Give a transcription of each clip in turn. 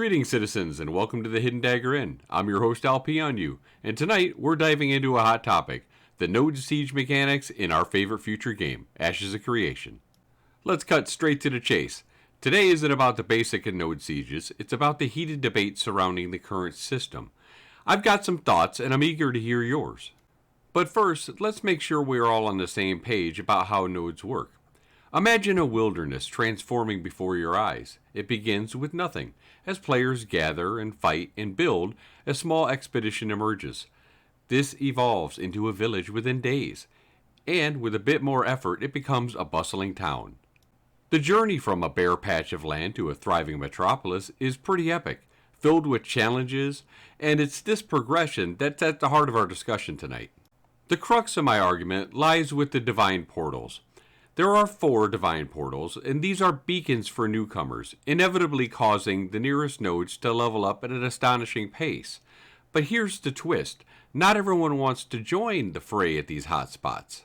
Greetings, citizens, and welcome to the Hidden Dagger Inn. I'm your host, LP on you, and tonight we're diving into a hot topic, the node siege mechanics in our favorite future game, Ashes of Creation. Let's cut straight to the chase. Today isn't about the basic in node sieges, it's about the heated debate surrounding the current system. I've got some thoughts, and I'm eager to hear yours. But first, let's make sure we're all on the same page about how nodes work. Imagine a wilderness transforming before your eyes. It begins with nothing. As players gather and fight and build, a small expedition emerges. This evolves into a village within days, and with a bit more effort it becomes a bustling town. The journey from a bare patch of land to a thriving metropolis is pretty epic, filled with challenges, and it's this progression that's at the heart of our discussion tonight. The crux of my argument lies with the divine portals. There are 4 divine portals, and these are beacons for newcomers, inevitably causing the nearest nodes to level up at an astonishing pace. But here's the twist. Not everyone wants to join the fray at these hotspots.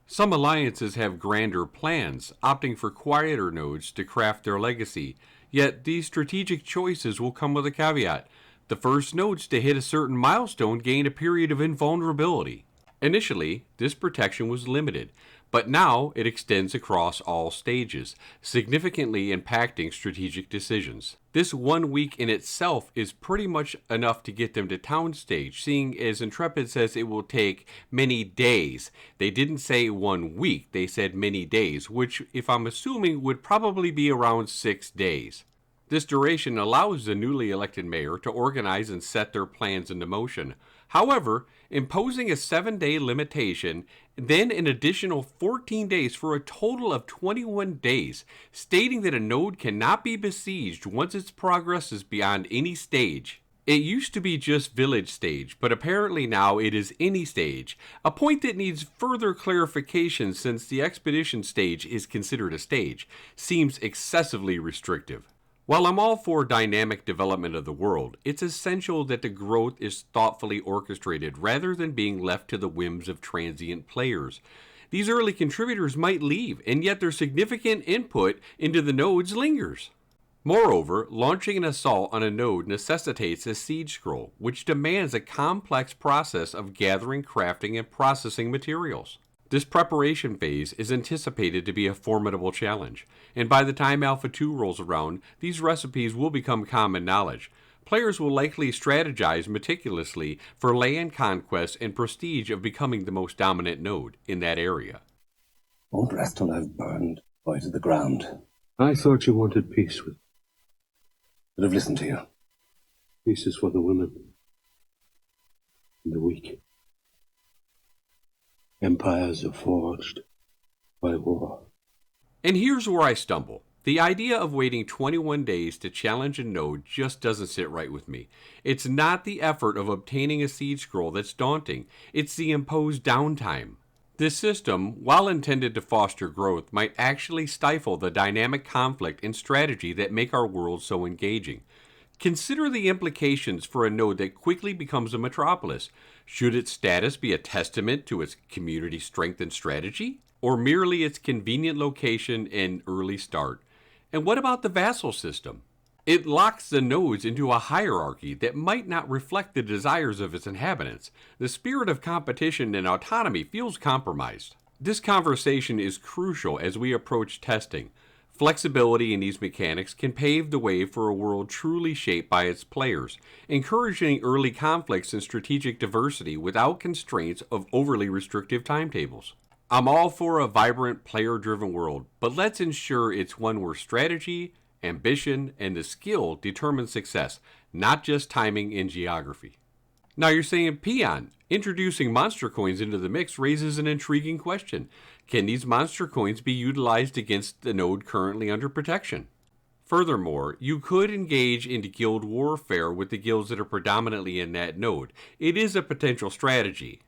Some alliances have grander plans, opting for quieter nodes to craft their legacy, yet these strategic choices will come with a caveat. The first nodes to hit a certain milestone gain a period of invulnerability. Initially, this protection was limited, but now it extends across all stages, significantly impacting strategic decisions. This 1 week in itself is pretty much enough to get them to town stage, seeing as Intrepid says it will take many days. They didn't say 1 week, they said many days, which, if I'm assuming, would probably be around 6 days. This duration allows the newly elected mayor to organize and set their plans into motion. However, imposing a 7-day limitation, then an additional 14 days for a total of 21 days, stating that a node cannot be besieged once its progress is beyond any stage. It used to be just village stage, but apparently now it is any stage, a point that needs further clarification since the expedition stage is considered a stage, seems excessively restrictive. While I'm all for dynamic development of the world, it's essential that the growth is thoughtfully orchestrated rather than being left to the whims of transient players. These early contributors might leave, and yet their significant input into the nodes lingers. Moreover, launching an assault on a node necessitates a siege scroll, which demands a complex process of gathering, crafting, and processing materials. This preparation phase is anticipated to be a formidable challenge, and by the time Alpha 2 rolls around, these recipes will become common knowledge. Players will likely strategize meticulously for land conquest and prestige of becoming the most dominant node in that area. Won't rest till I've burned boy to the ground. I thought you wanted peace with... Should have listened to you. Peace is for the women and the weak. Empires are forged by war. And here's where I stumble. The idea of waiting 21 days to challenge a node just doesn't sit right with me. It's not the effort of obtaining a siege scroll that's daunting. It's the imposed downtime. This system, while intended to foster growth, might actually stifle the dynamic conflict and strategy that make our world so engaging. Consider the implications for a node that quickly becomes a metropolis. Should its status be a testament to its community strength and strategy, or merely its convenient location and early start? And what about the vassal system? It locks the nodes into a hierarchy that might not reflect the desires of its inhabitants. The spirit of competition and autonomy feels compromised. This conversation is crucial as we approach testing. Flexibility in these mechanics can pave the way for a world truly shaped by its players, encouraging early conflicts and strategic diversity without constraints of overly restrictive timetables. I'm all for a vibrant, player-driven world, but let's ensure it's one where strategy, ambition, and the skill determine success, not just timing and geography. Now you're saying, Peon, introducing monster coins into the mix raises an intriguing question. Can these monster coins be utilized against the node currently under protection? Furthermore, you could engage into guild warfare with the guilds that are predominantly in that node. It is a potential strategy.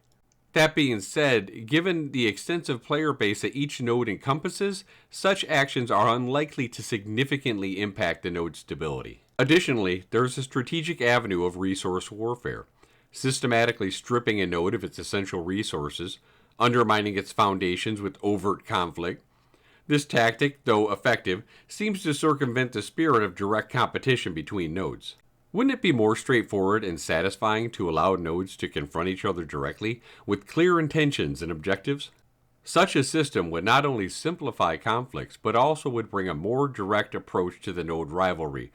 That being said, given the extensive player base that each node encompasses, such actions are unlikely to significantly impact the node's stability. Additionally, there's a strategic avenue of resource warfare. Systematically stripping a node of its essential resources, undermining its foundations with overt conflict. This tactic, though effective, seems to circumvent the spirit of direct competition between nodes. Wouldn't it be more straightforward and satisfying to allow nodes to confront each other directly with clear intentions and objectives? Such a system would not only simplify conflicts, but also would bring a more direct approach to the node rivalry,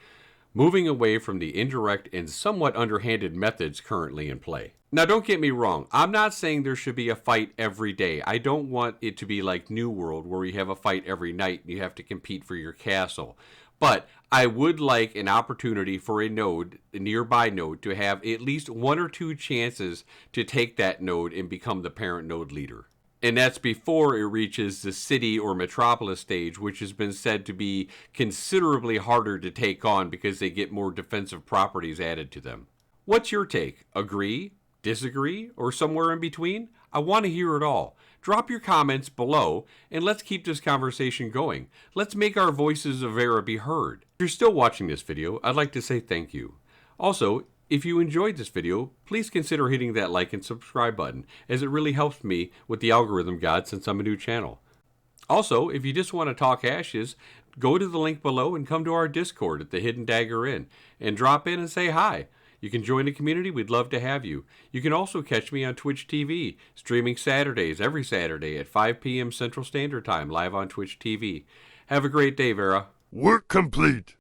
moving away from the indirect and somewhat underhanded methods currently in play. Now, don't get me wrong, I'm not saying there should be a fight every day. I don't want it to be like New World, where you have a fight every night and you have to compete for your castle. But I would like an opportunity for a node, a nearby node, to have at least one or two chances to take that node and become the parent node leader. And that's before it reaches the city or metropolis stage, which has been said to be considerably harder to take on because they get more defensive properties added to them. What's your take? Agree? Disagree? Or somewhere in between? I want to hear it all. Drop your comments below and let's keep this conversation going. Let's make our voices of error be heard. If you're still watching this video, I'd like to say thank you. Also, if you enjoyed this video, please consider hitting that like and subscribe button, as it really helps me with the algorithm god since I'm a new channel. Also, if you just want to talk ashes, go to the link below and come to our Discord at the Hidden Dagger Inn and drop in and say hi. You can join the community, we'd love to have you. You can also catch me on Twitch TV, streaming Saturdays, every Saturday at 5 p.m. Central Standard Time, live on Twitch TV. Have a great day, Vera. Work complete.